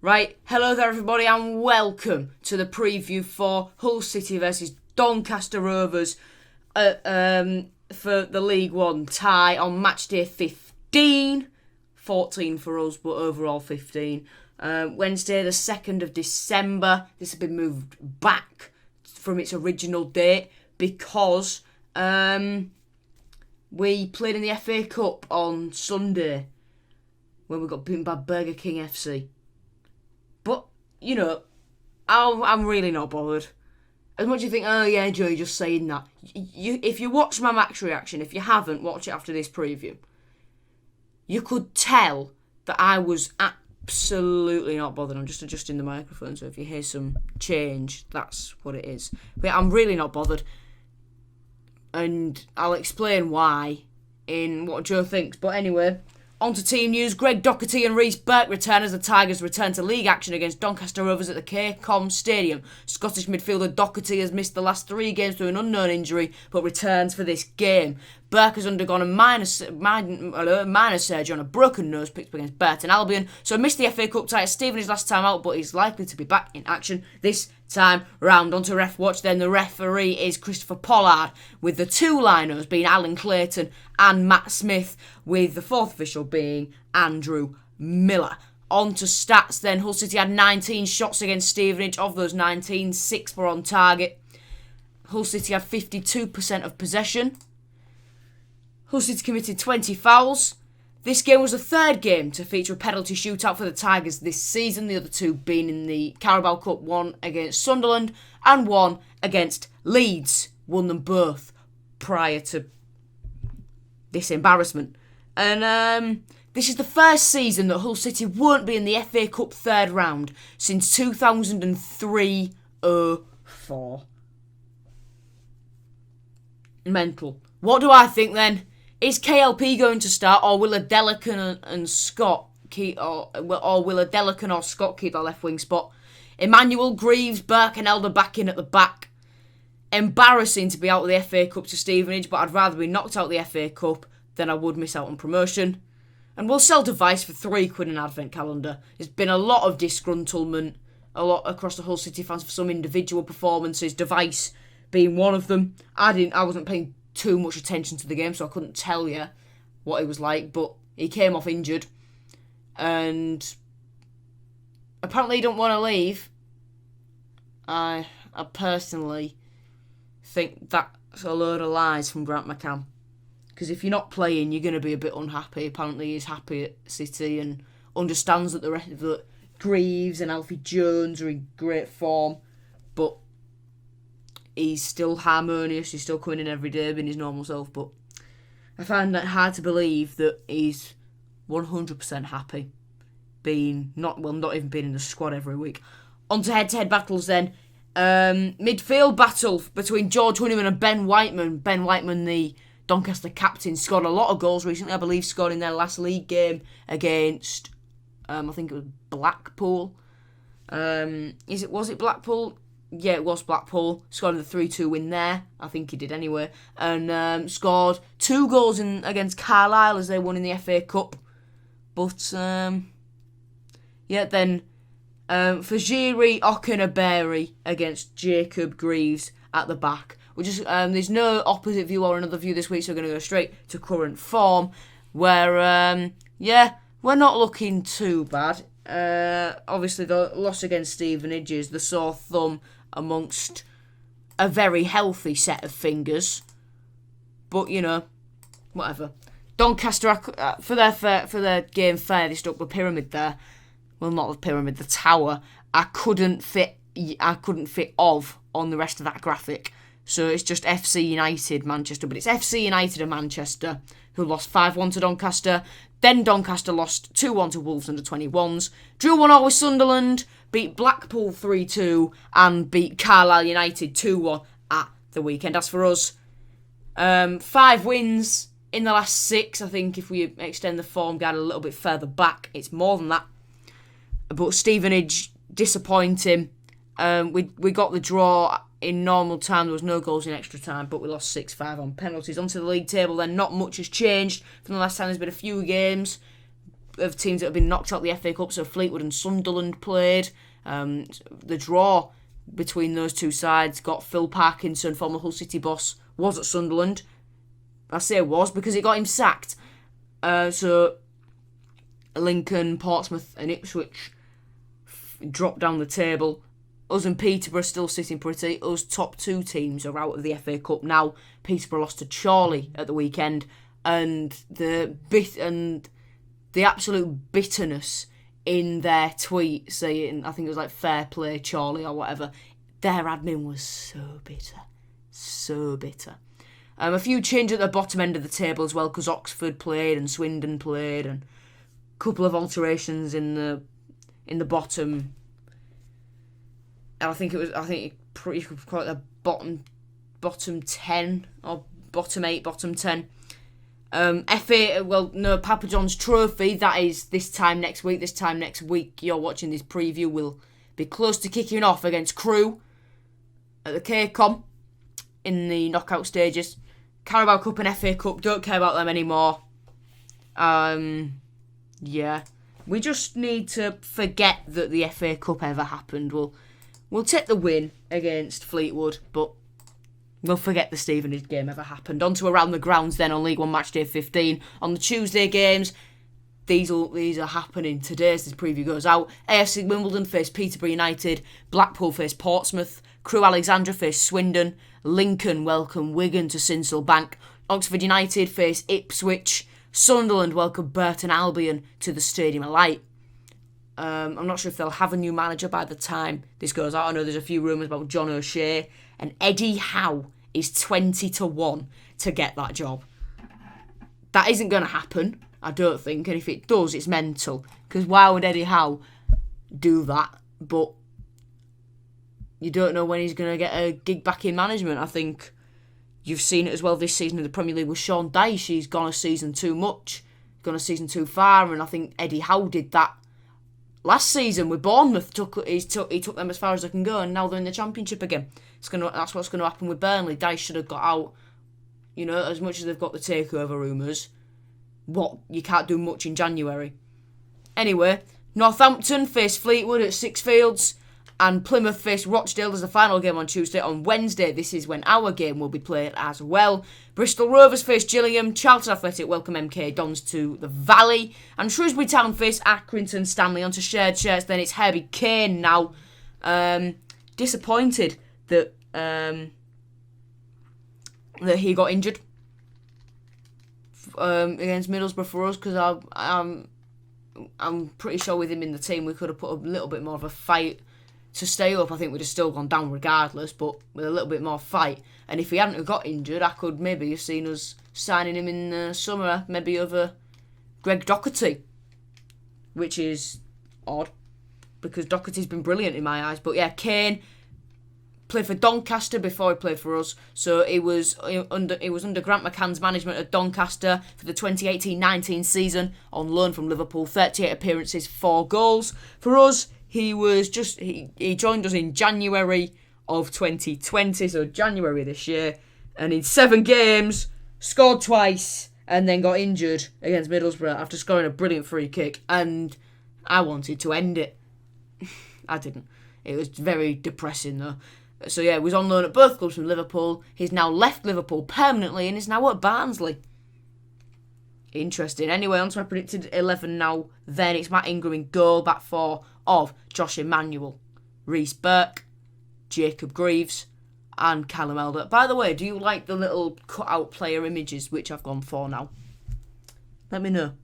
Right, hello there everybody and welcome to the preview for Hull City versus Doncaster Rovers for the League One tie on Matchday 15. 14 for us, but overall 15. Wednesday the 2nd of December. This has been moved back from its original date because we played in the FA Cup on Sunday when we got beaten by Burger King FC. But, you know, I'm really not bothered. As much as you think, oh yeah, Joe, you're just saying that. If you watch my match reaction, if you haven't, watch it after this preview. You could tell that I was absolutely not bothered. I'm just adjusting the microphone, so if you hear some change, that's what it is. But I'm really not bothered. And I'll explain why in what Joe thinks. But anyway, on to team news. Greg Docherty and Reece Burke return as the Tigers return to league action against Doncaster Rovers at the K-Com Stadium. Scottish midfielder Docherty has missed the last 3 games through an unknown injury, but returns for this game. Burke has undergone a minor surgery on a broken nose picked up against Burton Albion, so missed the FA Cup tie at Stevenage last time out, but he's likely to be back in action this time round. On to ref watch then. The referee is Christopher Pollard, with the 2 linos being Alan Clayton and Matt Smith, with the 4th official being Andrew Miller. On to stats then. Hull City had 19 shots against Stevenage. Of those 19, 6 were on target. Hull City had 52% of possession. Hull City committed 20 fouls. This game was the 3rd game to feature a penalty shootout for the Tigers this season, the other 2 being in the Carabao Cup, 1 against Sunderland and 1 against Leeds. Won them both prior to this embarrassment. And this is the first season that Hull City won't be in the FA Cup 3rd round since 2003-04. Mental. What do I think then? Is KLP going to start, or will Adelakun and Scott keep, or will Adelakun or Scott keep their left wing spot? Emmanuel, Greaves, Burke and Elder back in at the back. Embarrassing to be out of the FA Cup to Stevenage, but I'd rather be knocked out of the FA Cup than I would miss out on promotion. And we'll sell Device for £3 in an advent calendar. There's been a lot of disgruntlement, a lot across the Hull City fans for some individual performances, Device being one of them. I wasn't paying too much attention to the game, so I couldn't tell you what it was like, but he came off injured and apparently he don't want to leave. I personally think that's a load of lies from Grant McCann, because if you're not playing, you're going to be a bit unhappy. Apparently he's happy at City and understands that the rest of the Greaves and Alfie Jones are in great form, but he's still harmonious, he's still coming in every day being his normal self, but I find it hard to believe that he's 100% happy being, not even being in the squad every week. On to head-to-head battles then. Midfield battle between George Honeyman and Ben Whiteman. Ben Whiteman, the Doncaster captain, scored a lot of goals recently, I believe scored in their last league game against, I think it was Blackpool. Was it Blackpool? Yeah, it was Blackpool. Scored the 3-2 win there. I think he did anyway. And scored 2 goals against Carlisle as they won in the FA Cup. But, then Fajiri Okunaberi against Jacob Greaves at the back. There's no opposite view or another view this week, so we're going to go straight to current form, where, we're not looking too bad. Obviously, the loss against Stevenage is the sore thumb amongst a very healthy set of fingers. But, whatever. Doncaster, for their game furthest up the pyramid there, well, not the pyramid, the tower, I couldn't fit of on the rest of that graphic. So it's just FC United Manchester, but it's FC United and Manchester who lost 5-1 to Doncaster. Then Doncaster lost 2-1 to Wolves under 21s. Drew 1-0 with Sunderland, beat Blackpool 3-2, and beat Carlisle United 2-1 at the weekend. As for us, 5 wins in the last 6. I think if we extend the form guide a little bit further back, it's more than that. But Stevenage, disappointing. We got the draw in normal time. There was no goals in extra time, but we lost 6-5 on penalties. Onto the league table then, not much has changed from the last time. There's been a few games. of teams that have been knocked out of the FA Cup. So Fleetwood and Sunderland played. The draw between those two sides got Phil Parkinson, former Hull City boss, was at Sunderland. I say was because it got him sacked. So Lincoln, Portsmouth and Ipswich dropped down the table. Us and Peterborough still sitting pretty. Us top two teams are out of the FA Cup now. Peterborough lost to Chorley at the weekend, and the absolute bitterness in their tweet saying, I think it was like fair play Chorley or whatever, their admin was so bitter. So bitter. A few changes at the bottom end of the table as well, because Oxford played and Swindon played, and a couple of alterations in the bottom. And I think you could call it the bottom 10 or bottom 8, bottom 10. Papa John's Trophy, that is this time next week. This time next week, you're watching this preview, will be close to kicking off against Crewe at the K-Com in the knockout stages. Carabao Cup and FA Cup, don't care about them anymore. We just need to forget that the FA Cup ever happened. We'll take the win against Fleetwood, but we'll forget the Stevenage game ever happened. On to Around the Grounds then on League One Matchday 15. On the Tuesday games, these are happening today as this preview goes out. AFC Wimbledon face Peterborough United. Blackpool face Portsmouth. Crewe Alexandra face Swindon. Lincoln welcome Wigan to Sincil Bank. Oxford United face Ipswich. Sunderland welcome Burton Albion to the Stadium of Light. I'm not sure if they'll have a new manager by the time this goes out. I know there's a few rumours about John O'Shea, and Eddie Howe is 20-1 to get that job. That isn't going to happen, I don't think, and if it does, it's mental, because why would Eddie Howe do that? But you don't know when he's going to get a gig back in management. I think you've seen it as well this season in the Premier League with Sean Dyche. He's gone a season too much, gone a season too far, and I think Eddie Howe did that last season with Bournemouth. He took them as far as they can go, and now they're in the Championship again. That's what's going to happen with Burnley. Dyche should have got out. As much as they've got the takeover rumours, you can't do much in January. Anyway, Northampton face Fleetwood at Sixfields, and Plymouth face Rochdale as the final game on Tuesday. On Wednesday, this is when our game will be played as well. Bristol Rovers face Gillingham. Charlton Athletic welcome MK Dons to the Valley. And Shrewsbury Town face Accrington Stanley. Onto shared shirts, then it's Herbie Kane now. Disappointed that he got injured against Middlesbrough for us, because I'm pretty sure with him in the team we could have put a little bit more of a fight to stay up. I think we'd have still gone down regardless, but with a little bit more fight. And if he hadn't have got injured, I could maybe have seen us signing him in the summer, maybe over Greg Docherty, which is odd, because Docherty's been brilliant in my eyes. But yeah, Kane played for Doncaster before he played for us, so he was under Grant McCann's management at Doncaster for the 2018-19 season on loan from Liverpool. 38 appearances, 4 goals for us. He joined us in January of 2020, so January this year, and in 7 games scored twice and then got injured against Middlesbrough after scoring a brilliant free kick, and I wanted to end it. I didn't. It was very depressing though. So yeah, he was on loan at both clubs from Liverpool. He's now left Liverpool permanently and is now at Barnsley. Interesting. Anyway, on to my predicted 11 now. Then it's Matt Ingram in goal, back 4 of Josh Emmanuel, Reece Burke, Jacob Greaves and Callum Elder. By the way, do you like the little cut-out player images which I've gone for now? Let me know.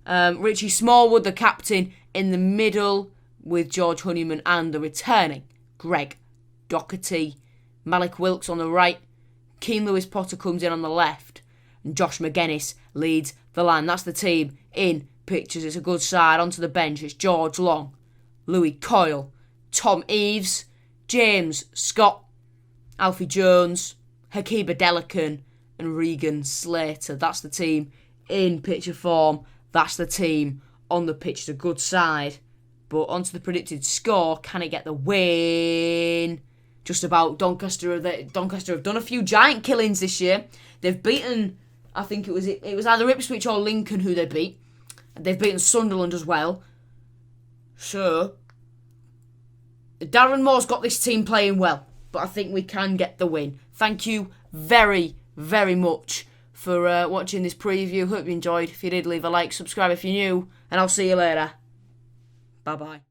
Richie Smallwood, the captain, in the middle with George Honeyman and the returning Greg Docherty. Mallik Wilks on the right. Keane Lewis Potter comes in on the left. And Josh McGuinness leads the line. That's the team in pictures. It's a good side. Onto the bench, it's George Long, Louis Coyle, Tom Eaves, James Scott, Alfie Jones, Hakiba Delican and Regan Slater. That's the team in picture form. That's the team on the pitch. It's a good side. But onto the predicted score. Can it get the win? Just about. Doncaster have done a few giant killings this year. They've beaten, I think it was either Ipswich or Lincoln who they beat. They've beaten Sunderland as well. So, Darren Moore's got this team playing well, but I think we can get the win. Thank you very, very much for watching this preview. Hope you enjoyed. If you did, leave a like, subscribe if you're new, and I'll see you later. Bye-bye.